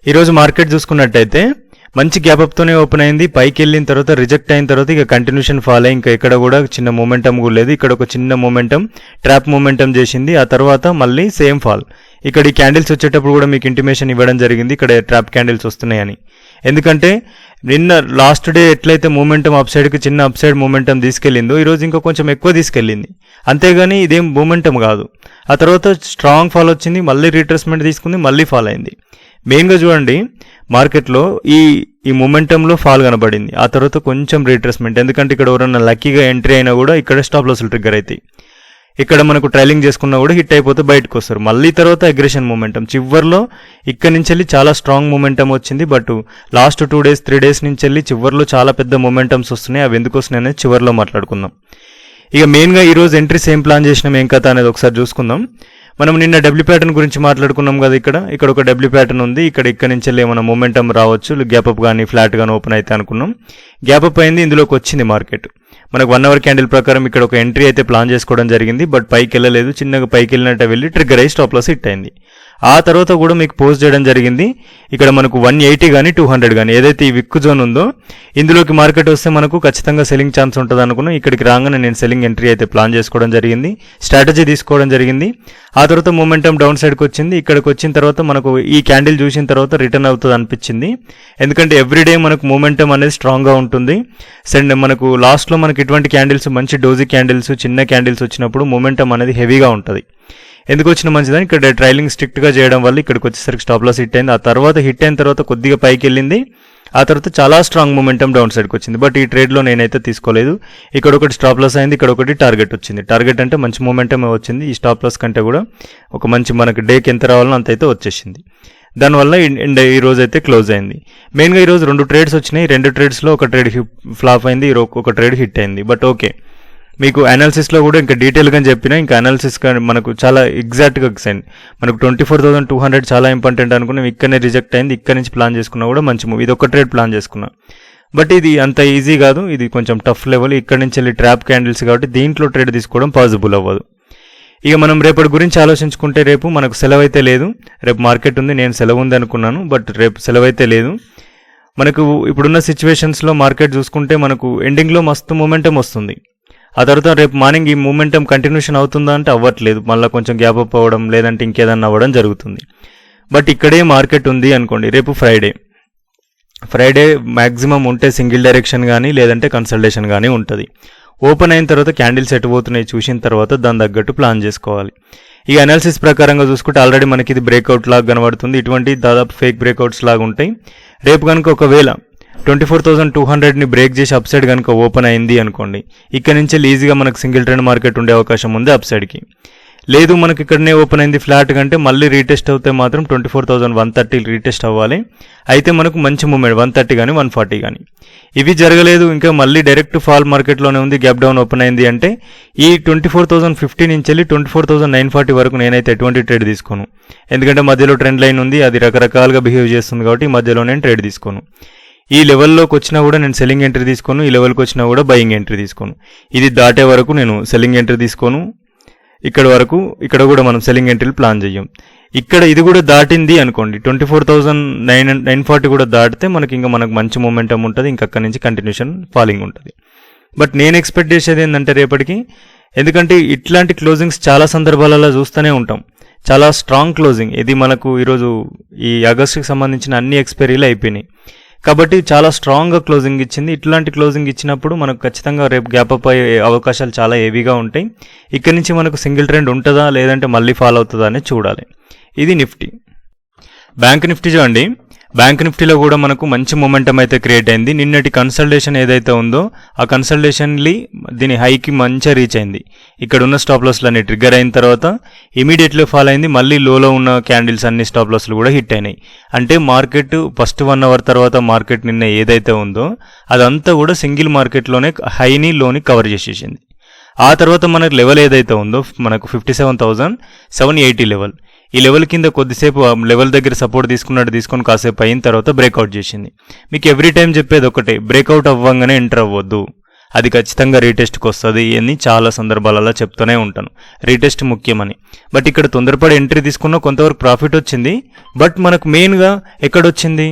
ఈరోజు మార్కెట్ చూసుకున్నట్టయితే మంచి గ్యాప్ అప్తోనే ఓపెన్ అయింది. పైకి వెళ్ళిన తర్వాత రిజెక్ట్ అయిన తర్వాత ఇక కంటిన్యూషన్ ఫాల్ అయ్యి ఇంకా ఇక్కడ కూడా చిన్న మూమెంటం కూడా లేదు. ఇక్కడ ఒక చిన్న మూమెంటం ట్రాప్ మూమెంటం చేసింది. ఆ తర్వాత మళ్ళీ సేమ్ ఫాల్. ఇక్కడ ఈ క్యాండిల్స్ వచ్చేటప్పుడు కూడా మీకు ఇంటిమేషన్ ఇవ్వడం జరిగింది ఇక్కడ ట్రాప్ క్యాండిల్స్ వస్తున్నాయని. ఎందుకంటే నిన్న లాస్ట్ డే ఎట్లయితే మూమెంటం అప్ సైడ్కి చిన్న అప్ సైడ్ మూమెంటం తీసుకెళ్ళిందో ఈరోజు ఇంకా కొంచెం ఎక్కువ తీసుకెళ్ళింది. అంతేగాని ఇదేం మూమెంటం కాదు. ఆ తర్వాత స్ట్రాంగ్ ఫాల్ వచ్చింది, మళ్ళీ రీట్రేస్మెంట్ తీసుకుంది, మళ్ళీ ఫాల్ అయింది. మెయిన్గా చూడండి మార్కెట్లో ఈ మూమెంటంలో ఫాల్ కనబడింది. ఆ తర్వాత కొంచెం రీట్రేస్మెంట్. ఎందుకంటే ఇక్కడ ఎవరన్నా లక్కీగా ఎంట్రీ అయినా కూడా ఇక్కడ స్టాప్ లాస్లు ట్రిగ్గర్ అవుతాయి. ఇక్కడ మనకు ట్రైలింగ్ చేసుకున్నా కూడా హిట్ అయిపోతే బయటకు వస్తారు. మళ్ళీ తర్వాత అగ్రెషన్ మూమెంటం చివర్లో ఇక్కడ నుంచి వెళ్ళి చాలా స్ట్రాంగ్ మూమెంటం వచ్చింది. బట్ లాస్ట్ 2 days 3 days నుంచి వెళ్ళి చివర్లో చాలా పెద్ద మూమెంటమ్స్ వస్తున్నాయి. అవి ఎందుకు వస్తున్నాయి అనేది చివర్లో మాట్లాడుకుందాం. ఇక మెయిన్గా ఈరోజు ఎంట్రీస్ ఏం ప్లాన్ చేసినాం ఏం కథ అనేది ఒకసారి చూసుకుందాం. మనం నిన్న డబ్ల్యూ ప్యాటర్న్ గురించి మాట్లాడుకున్నాం కదా. ఇక్కడ ఒక డబ్ల్యూ ప్యాటర్న్ ఉంది. ఇక్కడ నుంచి వెళ్ళి ఏమైనా మూమెంటం రావచ్చు, గ్యాప్ అప్ కానీ ఫ్లాట్ కానీ ఓపెన్ అయితే అనుకున్నాం. గ్యాప్ అప్ అయింది, ఇందులోకి వచ్చింది మార్కెట్. మనకు 1 hour క్యాండిల్ ప్రకారం ఇక్కడ ఒక ఎంట్రీ అయితే ప్లాన్ చేసుకోవడం జరిగింది. బట్ పైకి వెళ్ళలేదు, చిన్నగా పైకి వెళ్ళినట్టు వెళ్ళి ట్రిగ్గర్ అయ్యి స్టాప్ లాస్ హిట్ అయింది. ఆ తర్వాత కూడా మీకు పోస్ట్ చేయడం జరిగింది. ఇక్కడ మనకు 180 కానీ 200 కానీ ఏదైతే ఈ విక్ జోన్ ఉందో ఇందులోకి మార్కెట్ వస్తే మనకు ఖచ్చితంగా సెల్లింగ్ ఛాన్స్ ఉంటుంది అనుకున్నాం. ఇక్కడికి రాగానే నేను సెల్లింగ్ ఎంట్రీ అయితే ప్లాన్ చేసుకోవడం జరిగింది, స్ట్రాటజీ తీసుకోవడం జరిగింది. ఆ తర్వాత మూమెంటం డౌన్ సైడ్కి వచ్చింది. ఇక్కడికి వచ్చిన తర్వాత మనకు ఈ క్యాండిల్ చూసిన తర్వాత రిటర్న్ అవుతుంది అనిపించింది. ఎందుకంటే ఎవ్రీడే మనకు మూమెంటం అనేది స్ట్రాంగ్గా ఉంటుంది. మనకు లాస్ట్లో మనకి ఇటువంటి క్యాండిల్స్ మంచి డోజీ క్యాండిల్స్ చిన్న క్యాండిల్స్ వచ్చినప్పుడు మూమెంటం అనేది హెవీగా ఉంటుంది. ఎందుకు వచ్చిన మంచిదని ఇక్కడ ట్రైలింగ్ స్ట్రిక్ట్గా చేయడం వల్ల ఇక్కడికి వచ్చేసరికి స్టాప్ లాస్ హిట్ అయింది. ఆ తర్వాత హిట్ అయిన తర్వాత కొద్దిగా పైకి వెళ్ళింది. ఆ తర్వాత చాలా స్ట్రాంగ్ మూమెంటం డౌన్ సైడ్కి వచ్చింది. బట్ ఈ ట్రేడ్లో నేనైతే తీసుకోలేదు. ఇక్కడ ఒకటి స్టాప్ లాస్ అయింది, ఇక్కడ ఒకటి టార్గెట్ వచ్చింది. టార్గెట్ అంటే మంచి మూమెంటం వచ్చింది. ఈ స్టాప్ లాస్ కంటే కూడా ఒక మంచి మనకి డేకి ఎంత రావాలో అంత అయితే వచ్చేసింది. దానివల్ల ఈ రోజు అయితే క్లోజ్ అయింది. మెయిన్గా ఈరోజు 2 ట్రేడ్స్ వచ్చినాయి. 2 ట్రేడ్స్లో ఒక ట్రేడ్ ఫ్లాప్ అయింది, ఒక ట్రేడ్ హిట్ అయింది. బట్ ఓకే, మీకు అనాలిసిస్లో కూడా ఇంకా డీటెయిల్గా చెప్పినా ఇంకా అనాలిసిస్ మనకు చాలా ఎగ్జాక్ట్గా ఎక్సైంది. మనకు 24,200 చాలా ఇంపార్టెంట్ అనుకున్నాం. ఇక్కడనే రిజెక్ట్ అయింది. ఇక్కడ నుంచి ప్లాన్ చేసుకున్నా కూడా మంచి మూవ్. ఇది ఒక ట్రేడ్ ప్లాన్ చేసుకున్నా. బట్ ఇది అంత ఈజీ కాదు, ఇది కొంచెం టఫ్ లెవెల్. ఇక్కడ నుంచి వెళ్ళి ట్రాప్ క్యాండిల్స్ కాబట్టి దీంట్లో ట్రేడ్ తీసుకోవడం పాసిబుల్ అవ్వదు. ఇక మనం రేపటి గురించి ఆలోచించుకుంటే రేపు మనకు సెలవు అయితే లేదు. రేపు మార్కెట్ ఉంది, నేను సెలవు ఉంది అనుకున్నాను. బట్ రేపు సెలవు అయితే లేదు. మనకు ఇప్పుడున్న సిచ్యువేషన్స్లో మార్కెట్ చూసుకుంటే మనకు ఎండింగ్లో మస్తు మూమెంటం వస్తుంది. ఆ తర్వాత రేపు మార్నింగ్ ఈ మూమెంటం కంటిన్యూషన్ అవుతుందా అంటే అవ్వట్లేదు. మళ్ళీ కొంచెం గ్యాప్ అప్ అవ్వడం లేదంటే ఇంకేదన్నా అవ్వడం జరుగుతుంది. బట్ ఇక్కడే మార్కెట్ ఉంది అనుకోండి. రేపు ఫ్రైడే మ్యాక్సిమం ఉంటే సింగిల్ డైరెక్షన్ కానీ లేదంటే కన్సల్టేషన్ కానీ ఉంటుంది. ఓపెన్ అయిన తర్వాత క్యాండిల్స్ ఎటు పోతున్నాయి చూసిన తర్వాత దాని తగ్గట్టు ప్లాన్ చేసుకోవాలి. ఈ అనాలిసిస్ ప్రకారంగా చూసుకుంటే ఆల్రెడీ మనకి ఇది బ్రేక్అవుట్ లాగా కనబడుతుంది. ఇటువంటి దాదాపు ఫేక్ బ్రేక్అవుట్స్ లాగా ఉంటాయి. రేపు కనుక ఒకవేళ 24,200ని బ్రేక్ చేసి అప్ సైడ్ కనుక ఓపెన్ అయింది అనుకోండి, ఇక్కడ నుంచి ఈజీగా మనకు సింగిల్ ట్రెండ్ మార్కెట్ ఉండే అవకాశం ఉంది అప్ సైడ్కి. లేదు మనకి ఇక్కడనే ఓపెన్ అయింది ఫ్లాట్ కంటే మళ్ళీ రీటెస్ట్ అవుతే మాత్రం 24,130 రీటెస్ట్ అవ్వాలి. అయితే మనకు మంచి మూమెంట్ 130 కానీ 140 కానీ. ఇవి జరగలేదు, ఇంకా మళ్ళీ డైరెక్ట్ ఫాల్ మార్కెట్లోనే ఉంది, గ్యాప్ డౌన్ ఓపెన్ అయింది అంటే ఈ 24,050 నుంచి వెళ్ళి 24,940 వరకు నేనైతే ఎటువంటి ట్రేడ్ తీసుకోను. ఎందుకంటే మధ్యలో ట్రెండ్ లైన్ ఉంది, అది రకరకాలుగా బిహేవ్ చేస్తుంది కాబట్టి ఈ మధ్యలో నేను ట్రేడ్ తీసుకోను. ఈ లెవెల్లోకి వచ్చినా కూడా నేను సెల్లింగ్ ఎంట్రీ తీసుకోను, ఈ లెవెల్కి వచ్చినా కూడా బయింగ్ ఎంట్రీ తీసుకోను. ఇది దాటే వరకు నేను సెల్లింగ్ ఎంట్రీ తీసుకోను. ఇక్కడ కూడా మనం సెల్లింగ్ ఎంట్రీలు ప్లాన్ చేయం. ఇది కూడా దాటింది అనుకోండి, 24,940 కూడా దాటితే మనకు మంచి మూమెంటం ఉంటుంది. ఇంకా అక్కడి నుంచి కంటిన్యూషన్ ఫాలింగ్ ఉంటుంది. బట్ నేను ఎక్స్పెక్ట్ చేసేది ఏంటంటే రేపటికి, ఎందుకంటే ఇట్లాంటి క్లోజింగ్స్ చాలా సందర్భాలలో చూస్తూనే ఉంటాం. చాలా స్ట్రాంగ్ క్లోజింగ్. ఇది మనకు ఈరోజు ఈ ఆగస్టుకి సంబంధించిన అన్ని ఎక్స్పైరీలు అయిపోయినాయి కాబట్టి చాలా స్ట్రాంగ్గా క్లోజింగ్ ఇచ్చింది. ఇట్లాంటి క్లోజింగ్ ఇచ్చినప్పుడు మనకు ఖచ్చితంగా రేపు గ్యాప్ అప్ అయ్యే అవకాశాలు చాలా హెవీగా ఉంటాయి. ఇక్కడి నుంచి మనకు సింగిల్ ట్రెండ్ ఉంటుందా లేదంటే మళ్ళీ ఫాలో అవుతుందా అనేది చూడాలి. ఇది నిఫ్టీ. బ్యాంక్ నిఫ్టీ చూడండి. బ్యాంక్ నిఫ్టీలో కూడా మనకు మంచి మూమెంటం అయితే క్రియేట్ అయింది. నిన్నటి కన్సల్టేషన్ ఏదైతే ఉందో ఆ కన్సల్టేషన్లీ దీని హైకి మంచిగా రీచ్ అయింది. ఇక్కడ ఉన్న స్టాప్ లాస్లన్నీ ట్రిగ్గర్ అయిన తర్వాత ఇమీడియట్లీ ఫాల్ అయింది. మళ్ళీ లోలో ఉన్న క్యాండిల్స్ అన్ని స్టాప్ లాస్లు కూడా హిట్ అయినాయి. అంటే మార్కెట్ ఫస్ట్ 1 hour తర్వాత మార్కెట్ నిన్న ఏదైతే ఉందో అదంతా కూడా సింగిల్ మార్కెట్లోనే హైని లోని కవర్ చేసేసింది. ఆ తర్వాత మనకు లెవెల్ ఏదైతే ఉందో మనకు 57,780 లెవెల్, ఈ లెవెల్ కింద కొద్దిసేపు లెవెల్ దగ్గర సపోర్ట్ తీసుకొని కాసేపు అయిన తర్వాత బ్రేక్అవుట్ చేసింది. మీకు ఎవ్రీ టైం చెప్పేది ఒకటే, బ్రేక్అవుట్ అవ్వంగానే ఎంటర్ అవ్వద్దు. అది ఖచ్చితంగా రీటెస్ట్కి వస్తుంది అని చాలా సందర్భాలలో చెప్తూనే ఉంటాను, రీటెస్ట్ ముఖ్యమని. బట్ ఇక్కడ తొందరపడి ఎంట్రీ తీసుకున్న కొంతవరకు ప్రాఫిట్ వచ్చింది. బట్ మనకు మెయిన్గా ఎక్కడొచ్చింది,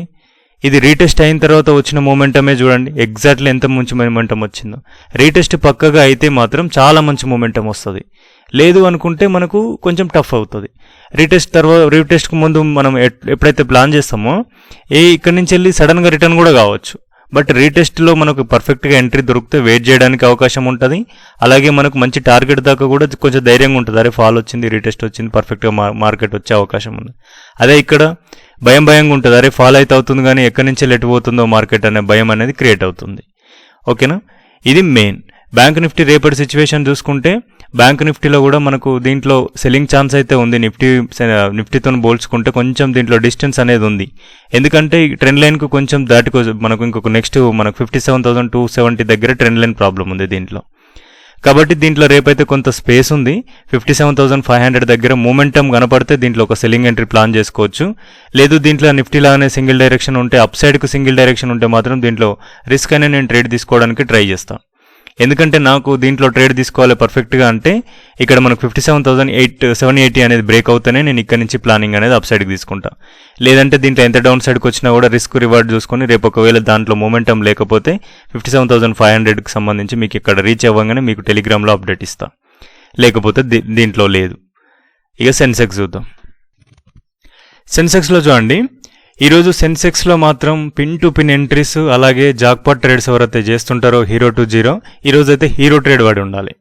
ఇది రీటెస్ట్ అయిన తర్వాత వచ్చిన మూమెంటమే చూడండి ఎగ్జాక్ట్లీ ఎంత మంచి మూమెంటం వచ్చిందో. రీటెస్ట్ పక్కగా అయితే మాత్రం చాలా మంచి మూమెంటం వస్తుంది, లేదు అనుకుంటే మనకు కొంచెం టఫ్ అవుతుంది. రీటెస్ట్కు ముందు మనం ఎప్పుడైతే ప్లాన్ చేస్తామో ఇక్కడి నుంచి వెళ్ళి సడన్గా రిటర్న్ కూడా కావచ్చు. బట్ రీటెస్ట్లో మనకు పర్ఫెక్ట్గా ఎంట్రీ దొరికితే వెయిట్ చేయడానికి అవకాశం ఉంటుంది. అలాగే మనకు మంచి టార్గెట్ దాకా కూడా కొంచెం ధైర్యంగా ఉంటుంది, అరే ఫాల్ వచ్చింది, రీటెస్ట్ వచ్చింది, పర్ఫెక్ట్గా మార్కెట్ వచ్చే అవకాశం ఉంది. అదే ఇక్కడ భయంగా ఉంటుంది, అరే ఫాల్ అయితే అవుతుంది కానీ ఎక్కడి నుంచి ఎటు పోతుందో మార్కెట్ అనే భయం అనేది క్రియేట్ అవుతుంది. ఓకేనా, ఇది మెయిన్. బ్యాంక్ నిఫ్టీ రేపటి సిచ్యువేషన్ చూసుకుంటే బ్యాంక్ నిఫ్టీలో కూడా మనకు దీంట్లో సెల్లింగ్ ఛాన్స్ అయితే ఉంది. నిఫ్టీతో పోల్చుకుంటే కొంచెం దీంట్లో డిస్టెన్స్ అనేది ఉంది. ఎందుకంటే ఈ ట్రెండ్ లైన్కు కొంచెం మనకు ఇంకొక నెక్స్ట్ మనకు 57,270 దగ్గర ట్రెండ్ లైన్ ప్రాబ్లం ఉంది దీంట్లో. కాబట్టి దీంట్లో రేపైతే కొంత స్పేస్ ఉంది. 57,500 దగ్గర మూమెంటం కనపడితే దీంట్లో ఒక సెల్లింగ్ ఎంట్రీ ప్లాన్ చేసుకోవచ్చు. లేదు దీంట్లో నిఫ్టీ లాగానే సింగిల్ డైరెక్షన్ ఉంటే, అప్ సైడ్కు సింగిల్ డైరెక్షన్ ఉంటే మాత్రం దీంట్లో రిస్క్ అనే నేను ట్రేడ్ తీసుకోవడానికి ట్రై చేస్తాను. ఎందుకంటే నాకు దీంట్లో ట్రేడ్ తీసుకోవాలి పర్ఫెక్ట్గా అంటే ఇక్కడ మనకు 57,780 అనేది బ్రేక్ అవుతేనే నేను ఇక్కడ నుంచి ప్లానింగ్ అనేది అప్ సైడ్కి తీసుకుంటా. లేదంటే దీంట్లో ఎంత డౌన్ సైడ్కి వచ్చినా కూడా రిస్క్ రివార్డ్ చూసుకొని రేపు ఒకవేళ దాంట్లో మూమెంటం లేకపోతే 57,500కి సంబంధించి మీకు ఇక్కడ రీచ్ అవ్వగానే మీకు టెలిగ్రామ్లో అప్డేట్ ఇస్తా, లేకపోతే దీంట్లో లేదు. ఇక సెన్సెక్స్ చూద్దాం. సెన్సెక్స్లో చూడండి, ఈరోజు సెన్సెక్స్లో మాత్రం పిన్ టు పిన్ ఎంట్రీస్ అలాగే జాక్పాట్ ట్రేడ్స్ ఎవరైతే చేస్తుంటారో హీరో 20 ఈరోజు అయితే హీరో ట్రేడ్ వాడి ఉండాలి.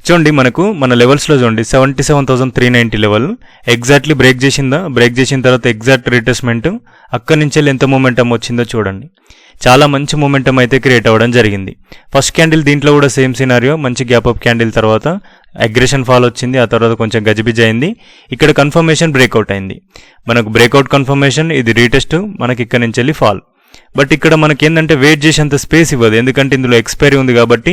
చూడండి మనకు మన లెవెల్స్లో చూడండి 77,390 లెవెల్ ఎగ్జాక్ట్లీ బ్రేక్ చేసిందా, బ్రేక్ చేసిన తర్వాత ఎగ్జాక్ట్ రిట్రేస్మెంట్ అక్కడి నుంచి ఎంత మూమెంటం వచ్చిందో చూడండి. చాలా మంచి మూమెంటం అయితే క్రియేట్ అవ్వడం జరిగింది. ఫస్ట్ క్యాండిల్ దీంట్లో కూడా సేమ్ సినారియో, మంచి గ్యాప్ అప్ క్యాండిల్ తర్వాత అగ్రెషన్ ఫాల్ వచ్చింది, ఆ తర్వాత కొంచెం గజిబిజ్ అయింది. ఇక్కడ కన్ఫర్మేషన్ బ్రేక్అవుట్ అయింది, మనకు బ్రేక్అవుట్ కన్ఫర్మేషన్, ఇది రీటెస్ట్, మనకి ఇక్కడ నుంచి వెళ్ళి ఫాల్. బట్ ఇక్కడ మనకి ఏంటంటే వెయిట్ చేసేంత స్పేస్ ఇవ్వదు, ఎందుకంటే ఇందులో ఎక్స్పైరీ ఉంది కాబట్టి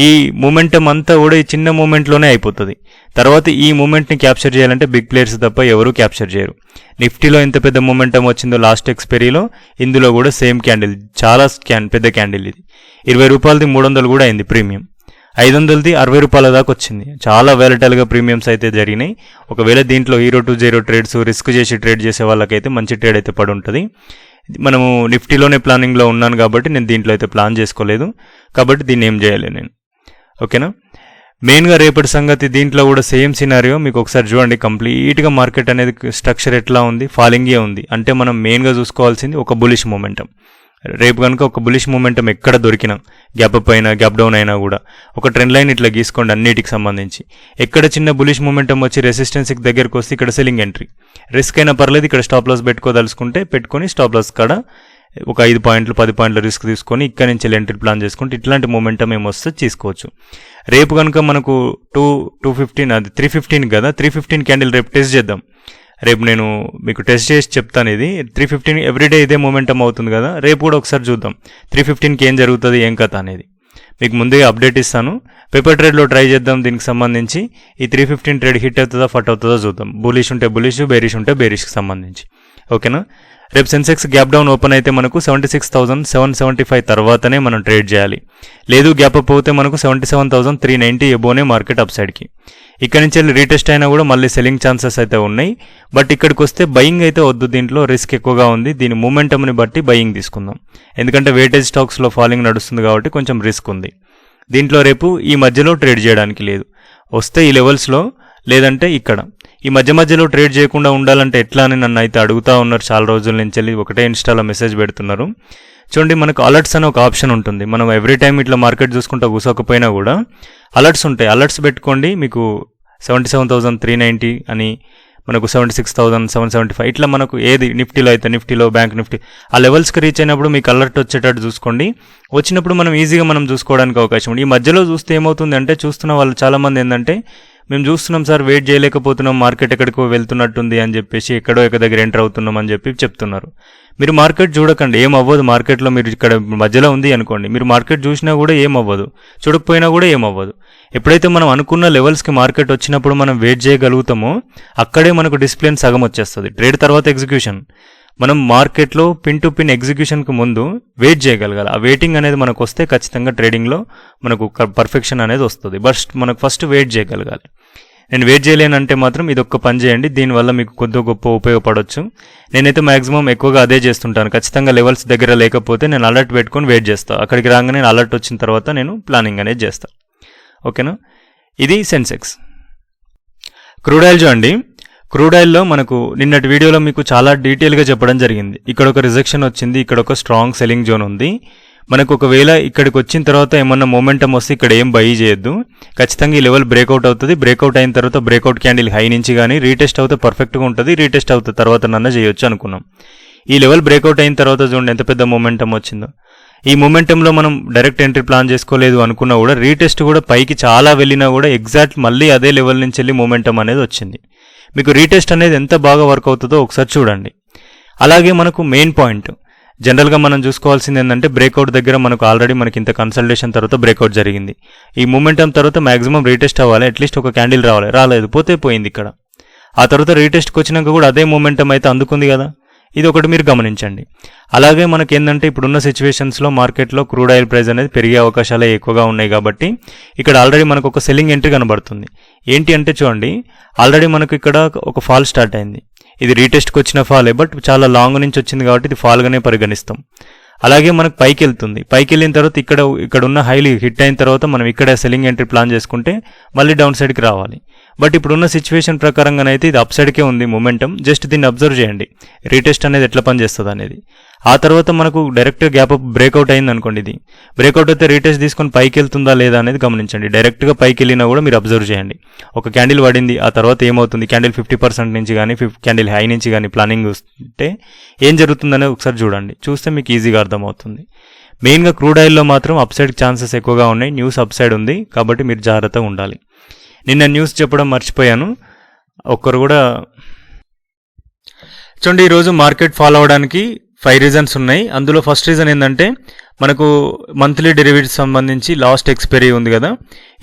ఈ మూమెంటం అంతా కూడా ఈ చిన్న మూమెంట్లోనే అయిపోతుంది. తర్వాత ఈ మూమెంట్ని క్యాప్చర్ చేయాలంటే బిగ్ ప్లేయర్స్ తప్ప ఎవరూ క్యాప్చర్ చేయరు. నిఫ్టీలో ఎంత పెద్ద మూమెంటం వచ్చిందో లాస్ట్ ఎక్స్పైరీలో, ఇందులో కూడా సేమ్ క్యాండిల్, చాలా పెద్ద క్యాండిల్ ఇది. 20 రూపాయలది 300 కూడా అయింది ప్రీమియం, 500ది 60 రూపాయల దాకా వచ్చింది. చాలా వాలటైల్గా ప్రీమియమ్స్ అయితే జరిగినాయి. ఒకవేళ దీంట్లో హీరో 20 ట్రేడ్స్ రిస్క్ చేసి ట్రేడ్ చేసే వాళ్ళకైతే మంచి ట్రేడ్ అయితే పడి ఉంటుంది. మనము నిఫ్టీలోనే ప్లానింగ్లో ఉన్నాను కాబట్టి నేను దీంట్లో అయితే ప్లాన్ చేసుకోలేదు, కాబట్టి దీన్ని ఏం చేయాలి నేను. ఓకేనా, మెయిన్గా రేపటి సంగతి దీంట్లో కూడా సేమ్ సినారియో మీకు ఒకసారి చూడండి. కంప్లీట్గా మార్కెట్ అనేది స్ట్రక్చర్ ఎట్లా ఉంది, ఫాలింగే ఉంది. అంటే మనం మెయిన్గా చూసుకోవాల్సింది ఒక బులిష్ మూమెంటం. రేపు కనుక ఒక బులిష్ మూమెంటం ఎక్కడ దొరికినా, గ్యాప్ అప్ అయినా గ్యాప్ డౌన్ అయినా కూడా ఒక ట్రెండ్ లైన్ ఇట్లా గీసుకోండి అన్నిటికి సంబంధించి. ఎక్కడ చిన్న బులిష్ మూమెంటం వచ్చి రెసిస్టెన్స్కి దగ్గరకు వస్తే ఇక్కడ సెల్లింగ్ ఎంట్రీ, రిస్క్ అయినా పర్లేదు, ఇక్కడ స్టాప్ లాస్ పెట్టుకోదలుచుకుంటే పెట్టుకొని స్టాప్ లాస్ కాడ ఒక 5 పాయింట్లు 10 పాయింట్ల రిస్క్ తీసుకొని ఇక్కడ నుంచి ఎంట్రీ ప్లాన్ చేసుకుంటే ఇట్లాంటి మూమెంటం ఏమొస్తే తీసుకోవచ్చు. రేపు కనుక మనకు 215 అది 315 కదా, 315 క్యాండిల్ రేపు టెస్ట్ చేద్దాం. రేపు నేను మీకు టెస్ట్ చేసి చెప్తాను. ఇది 315 ఎవ్రీడే ఇదే మూమెంటం అవుతుంది కదా, రేపు కూడా ఒకసారి చూద్దాం 315కి ఏం జరుగుతుంది ఏం కథ అనేది మీకు ముందే అప్డేట్ ఇస్తాను. పేపర్ ట్రేడ్లో ట్రై చేద్దాం దీనికి సంబంధించి. ఈ 315 ట్రేడ్ హిట్ అవుతుందా ఫట్ అవుతుందో చూద్దాం. బులిష్ ఉంటే బులిష్, బేరిష్ ఉంటే బేరిష్కి సంబంధించి. ఓకేనా, రేపు సెన్సెక్స్ గ్యాప్ డౌన్ ఓపెన్ అయితే మనకు 76,775 తర్వాతనే మనం ట్రేడ్ చేయాలి. లేదు గ్యాప్ అప్ అవుతే మనకు 77,390 ఎబోనే మార్కెట్ అప్ సైడ్కి. ఇక్కడ నుంచి వెళ్ళి రీటెస్ట్ అయినా కూడా మళ్ళీ సెల్లింగ్ ఛాన్సెస్ అయితే ఉన్నాయి. బట్ ఇక్కడికి వస్తే బయింగ్ అయితే వద్దు, దీంట్లో రిస్క్ ఎక్కువగా ఉంది. దీని మూమెంటంని బట్టి బయింగ్ తీసుకుందాం, ఎందుకంటే వెయిటేజ్ స్టాక్స్లో ఫాలింగ్ నడుస్తుంది కాబట్టి కొంచెం రిస్క్ ఉంది. దీంట్లో రేపు ఈ మధ్యలో ట్రేడ్ చేయడానికి లేదు, వస్తే ఈ లెవెల్స్లో, లేదంటే ఇక్కడ ఈ మధ్యలో ట్రేడ్ చేయకుండా ఉండాలంటే ఎట్లా అని నన్ను అయితే అడుగుతూ ఉన్నారు చాలా రోజుల నుంచి వెళ్ళి. ఒకటే ఇన్స్టాలో మెసేజ్ పెడుతున్నారు. చూడండి మనకు అలర్ట్స్ అనే ఒక ఆప్షన్ ఉంటుంది. మనం ఎవ్రీ టైం ఇట్లా మార్కెట్ చూసుకుంటూ కూసోకపోయినా కూడా అలర్ట్స్ ఉంటాయి. అలర్ట్స్ పెట్టుకోండి, మీకు 77,390 అని, మనకు 76,775 ఇట్లా మనకు ఏది నిఫ్టీలో అయితే నిఫ్టీలో, బ్యాంక్ నిఫ్టీ ఆ లెవెల్స్కి రీచ్ అయినప్పుడు మీకు అలర్ట్ వచ్చేటట్టు చూసుకోండి. వచ్చినప్పుడు మనం ఈజీగా మనం చూసుకోవడానికి అవకాశం ఉంది. ఈ మధ్యలో చూస్తే ఏమవుతుంది అంటే, చూస్తున్న వాళ్ళు చాలామంది ఏంటంటే, మేము చూస్తున్నాం సార్ వెయిట్ చేయలేకపోతున్నాం, మార్కెట్ ఎక్కడికో వెళ్తున్నట్టుంది అని చెప్పేసి ఎక్కడో ఒక దగ్గర ఎంటర్ అవుతున్నాం అని చెప్పి చెప్తున్నారు. మీరు మార్కెట్ చూడకండి, ఏం అవ్వదు. మార్కెట్లో మీరు ఇక్కడ మధ్యలో ఉంది అనుకోండి, మీరు మార్కెట్ చూసినా కూడా ఏం అవ్వదు, చూడకపోయినా కూడా ఏం అవ్వదు. ఎప్పుడైతే మనం అనుకున్న లెవెల్స్కి మార్కెట్ వచ్చినప్పుడు మనం వెయిట్ చేయగలుగుతామో అక్కడే మనకు డిసిప్లిన్ సగం వచ్చేస్తుంది. ట్రేడ్ తర్వాత ఎగ్జిక్యూషన్. మనం మార్కెట్లో పిన్ టు పిన్ ఎగ్జిక్యూషన్కి ముందు వెయిట్ చేయగలగాలి. ఆ వెయిటింగ్ అనేది మనకు వస్తే ఖచ్చితంగా ట్రేడింగ్లో మనకు పర్ఫెక్షన్ అనేది వస్తుంది. బట్ మనకు ఫస్ట్ వెయిట్ చేయగలగాలి. నేను వెయిట్ చేయలేనంటే మాత్రం ఇది ఒక్క పని చేయండి, దీనివల్ల మీకు కొద్దిగా గొప్ప ఉపయోగపడవచ్చు. నేనైతే మ్యాక్సిమం ఎక్కువగా అదే చేస్తుంటాను. ఖచ్చితంగా లెవెల్స్ దగ్గర లేకపోతే నేను అలర్ట్ పెట్టుకొని వెయిట్ చేస్తాను. అక్కడికి రాగానే అలర్ట్ వచ్చిన తర్వాత నేను ప్లానింగ్ అనేది చేస్తాను. ఓకేనా, ఇది సెన్సెక్స్. క్రూడ్ ఆయిల్ చూడండి. క్రూడ్ ఆయిల్లో మనకు నిన్నటి వీడియోలో మీకు చాలా డీటెయిల్గా చెప్పడం జరిగింది. ఇక్కడ ఒక రిజెక్షన్ వచ్చింది, ఇక్కడ ఒక స్ట్రాంగ్ సెల్లింగ్ జోన్ ఉంది. మనకు ఒకవేళ ఇక్కడికి వచ్చిన తర్వాత ఏమన్నా మొమెంటం వస్తే ఇక్కడ ఏం బై చేయొద్దు. ఖచ్చితంగా ఈ లెవెల్ బ్రేక్అవుట్ అవుతుంది. బ్రేక్అవుట్ అయిన తర్వాత బ్రేక్అవుట్ క్యాండిల్ హై నుంచి కానీ రీటెస్ట్ అవుతే పర్ఫెక్ట్గా ఉంటుంది. రీటెస్ట్ అవుతుంది తర్వాత నన్న చేయొచ్చు అనుకున్నాం. ఈ లెవెల్ బ్రేక్అవుట్ అయిన తర్వాత చూడండి ఎంత పెద్ద మొమెంటం వచ్చిందో. ఈ మొమెంటంలో మనం డైరెక్ట్ ఎంట్రీ ప్లాన్ చేసుకోలేదు అనుకున్నా కూడా రీటెస్ట్ కూడా పైకి చాలా వెళ్ళినా కూడా ఎగ్జాక్ట్ మళ్ళీ అదే లెవెల్ నుంచి వెళ్ళి మొమెంటం అనేది వచ్చింది. మీకు రీటెస్ట్ అనేది ఎంత బాగా వర్క్ అవుతుందో ఒకసారి చూడండి. అలాగే మనకు మెయిన్ పాయింట్ జనరల్గా మనం చూసుకోవాల్సింది ఏంటంటే బ్రేక్అవుట్ దగ్గర మనకు ఆల్రెడీ మనకి ఇంత కన్సల్టేషన్ తర్వాత బ్రేక్అవుట్ జరిగింది. ఈ మూమెంటం తర్వాత మాక్సిమం రీటెస్ట్ అవ్వాలి, అట్లీస్ట్ ఒక క్యాండిల్ రావాలి. రాలేదు, పోతే పోయింది ఇక్కడ. ఆ తర్వాత రీటెస్ట్కి వచ్చినాక కూడా అదే మూమెంటం అయితే అందుకుంది కదా, ఇది ఒకటి మీరు గమనించండి. అలాగే మనకి ఏంటంటే ఇప్పుడున్న సిచ్యువేషన్స్లో మార్కెట్లో క్రూడ్ ఆయిల్ ప్రైస్ అనేది పెరిగే అవకాశాలే ఎక్కువగా ఉన్నాయి కాబట్టి ఇక్కడ ఆల్రెడీ మనకు ఒక సెల్లింగ్ ఎంట్రీ కనబడుతుంది. ఏంటి అంటే చూడండి, ఆల్రెడీ మనకు ఇక్కడ ఒక ఫాల్ స్టార్ట్ అయింది. ఇది రీటెస్ట్కి వచ్చిన ఫాలే, బట్ చాలా లాంగ్ నుంచి వచ్చింది కాబట్టి ఇది ఫాల్గానే పరిగణిస్తాం. అలాగే మనకు పైకి వెళ్తుంది. పైకి వెళ్ళిన తర్వాత ఇక్కడ ఉన్న హైలీ హిట్ అయిన తర్వాత మనం ఇక్కడ సెల్లింగ్ ఎంట్రీ ప్లాన్ చేసుకుంటే మళ్ళీ డౌన్ సైడ్కి రావాలి. బట్ ఇప్పుడున్న సిచ్యువేషన్ ప్రకారంగానైతే ఇది అప్ సైడ్కే ఉంది మొమెంటం. జస్ట్ దీన్ని అబ్జర్వ్ చేయండి, రీటెస్ట్ అనేది ఎట్లా పనిచేస్తుంది అనేది. ఆ తర్వాత మనకు డైరెక్ట్గా గ్యాప్ అప్ బ్రేక్అవుట్ అయింది అనుకోండి. ఇది బ్రేక్అవుట్ అయితే రీటెస్ట్ తీసుకొని పైకి వెళ్తుందా లేదా అనేది గమనించండి. డైరెక్ట్గా పైకి వెళ్ళినా కూడా మీరు అబ్జర్వ్ చేయండి. ఒక క్యాండిల్ పడింది, ఆ తర్వాత ఏమవుతుంది, క్యాండిల్ 50% నుంచి కానీ క్యాండిల్ హై నుంచి కానీ ప్లానింగ్ చూస్తే ఏం జరుగుతుందనేది ఒకసారి చూడండి. చూస్తే మీకు ఈజీగా అర్థమవుతుంది. మెయిన్గా క్రూడ్ ఆయిల్లో మాత్రం అప్ సైడ్ ఛాన్సెస్ ఎక్కువగా ఉన్నాయి. న్యూస్ అప్ సైడ్ ఉంది కాబట్టి మీరు జాగ్రత్తగా ఉండాలి. నిన్న న్యూస్ చెప్పడం మర్చిపోయాను, ఒక్కరు కూడా చూడండి. ఈరోజు మార్కెట్ ఫాలో అవడానికి 5 రీజన్స్ ఉన్నాయి. అందులో ఫస్ట్ రీజన్ ఏంటంటే మనకు మంత్లీ డెరివేటివ్స్ సంబంధించి లాస్ట్ ఎక్స్పైరీ ఉంది కదా,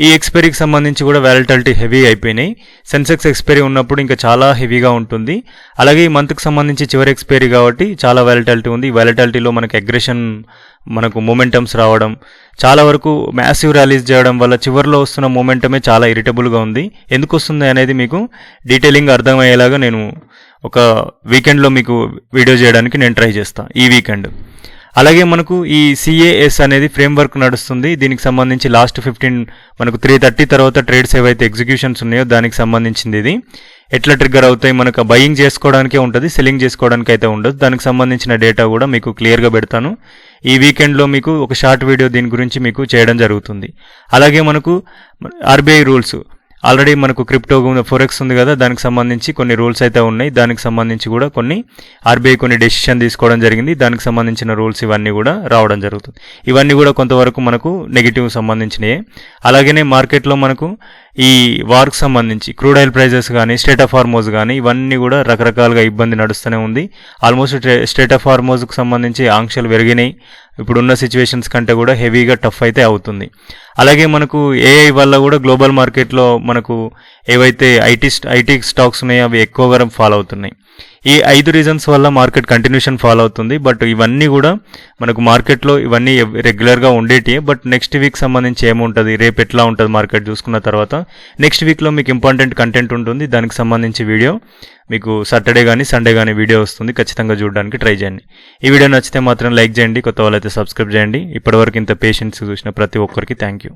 ఈ ఎక్స్పైరీకి సంబంధించి కూడా వాలటాలిటీ హెవీ అయిపోయినాయి. సెన్సెక్స్ ఎక్స్పైరీ ఉన్నప్పుడు ఇంకా చాలా హెవీగా ఉంటుంది. అలాగే ఈ మంత్కి సంబంధించి చివరి ఎక్స్పైరీ కాబట్టి చాలా వాలటాలిటీ ఉంది. ఈ వాలటాలిటీలో మనకు అగ్రెషన్, మనకు మొమెంటమ్స్ రావడం, చాలా వరకు మ్యాసివ్ ర్యాలీస్ చేయడం వల్ల చివరిలో వస్తున్న మొమెంటమే చాలా ఇరిటబుల్గా ఉంది. ఎందుకు వస్తుంది అనేది మీకు డీటెయిలింగ్ అర్థమయ్యేలాగా నేను ఒక వీకెండ్లో మీకు వీడియో చేయడానికి నేను ట్రై చేస్తాను ఈ వీకెండ్. అలాగే మనకు ఈ CAS అనేది ఫ్రేమ్వర్క్ నడుస్తుంది. దీనికి సంబంధించి లాస్ట్ 15 మనకు 3:30 తర్వాత ట్రేడ్స్ ఏవైతే ఎగ్జిక్యూషన్స్ ఉన్నాయో దానికి సంబంధించింది. ఇది ఎట్లా ట్రిగ్గర్ అవుతాయి, మనకు బయింగ్ చేసుకోవడానికే ఉంటుంది, సెల్లింగ్ చేసుకోవడానికి అయితే ఉండదు. దానికి సంబంధించిన డేటా కూడా మీకు క్లియర్గా పెడతాను. ఈ వీకెండ్లో మీకు ఒక షార్ట్ వీడియో దీని గురించి మీకు చేయడం జరుగుతుంది. అలాగే మనకు RBI రూల్స్, ఆల్రెడీ మనకు క్రిప్టో ఫోరెక్స్ ఉంది కదా, దానికి సంబంధించి కొన్ని రూల్స్ అయితే ఉన్నాయి. దానికి సంబంధించి కూడా కొన్ని RBI కొన్ని డెసిషన్ తీసుకోవడం జరిగింది. దానికి సంబంధించిన రూల్స్ ఇవన్నీ కూడా రావడం జరుగుతుంది. ఇవన్నీ కూడా కొంతవరకు మనకు నెగిటివ్ సంబంధించినయే. అలాగనే మార్కెట్లో మనకు ఈ వార్కి సంబంధించి క్రూడ్ ఆయిల్ ప్రైజెస్ కానీ స్టేట్ ఆఫ్ హార్మోజ్ కానీ ఇవన్నీ కూడా రకరకాలుగా ఇబ్బంది నడుస్తూనే ఉంది. ఆల్మోస్ట్ స్టేట్ ఆఫ్ హార్మోజ్కి సంబంధించి ఆంక్షలు పెరిగినాయి. ఇప్పుడున్న సిచ్యువేషన్స్ కంటే కూడా హెవీగా టఫ్ అయితే అవుతుంది. అలాగే మనకు AI వల్ల కూడా గ్లోబల్ మార్కెట్లో మనకు ఏవైతే ఐటీ స్టాక్స్ ఉన్నాయో అవి ఎక్కువగా ఫాలో అవుతున్నాయి. ఈ 5 రీజన్స్ వల్ల మార్కెట్ కంటిన్యూషన్ ఫాలో అవుతుంది. బట్ ఇవన్నీ కూడా మనకు మార్కెట్లో ఇవన్నీ రెగ్యులర్గా ఉండేటివి. బట్ నెక్స్ట్ వీక్ సంబంధించి ఏముంటుంది, రేపు ఎట్లా ఉంటుంది మార్కెట్ చూసుకున్న తర్వాత నెక్స్ట్ వీక్లో మీకు ఇంపార్టెంట్ కంటెంట్ ఉంటుంది. దానికి సంబంధించి వీడియో మీకు సాటర్డే కానీ సండే కానీ వీడియో వస్తుంది. ఖచ్చితంగా చూడడానికి ట్రై చేయండి. ఈ వీడియో నచ్చితే మాత్రం లైక్ చేయండి, కొత్త వాళ్ళైతే సబ్స్క్రైబ్ చేయండి. ఇప్పటివరకు ఇంత పేషెన్స్ చూసిన ప్రతి ఒక్కరికి థ్యాంక్ యూ.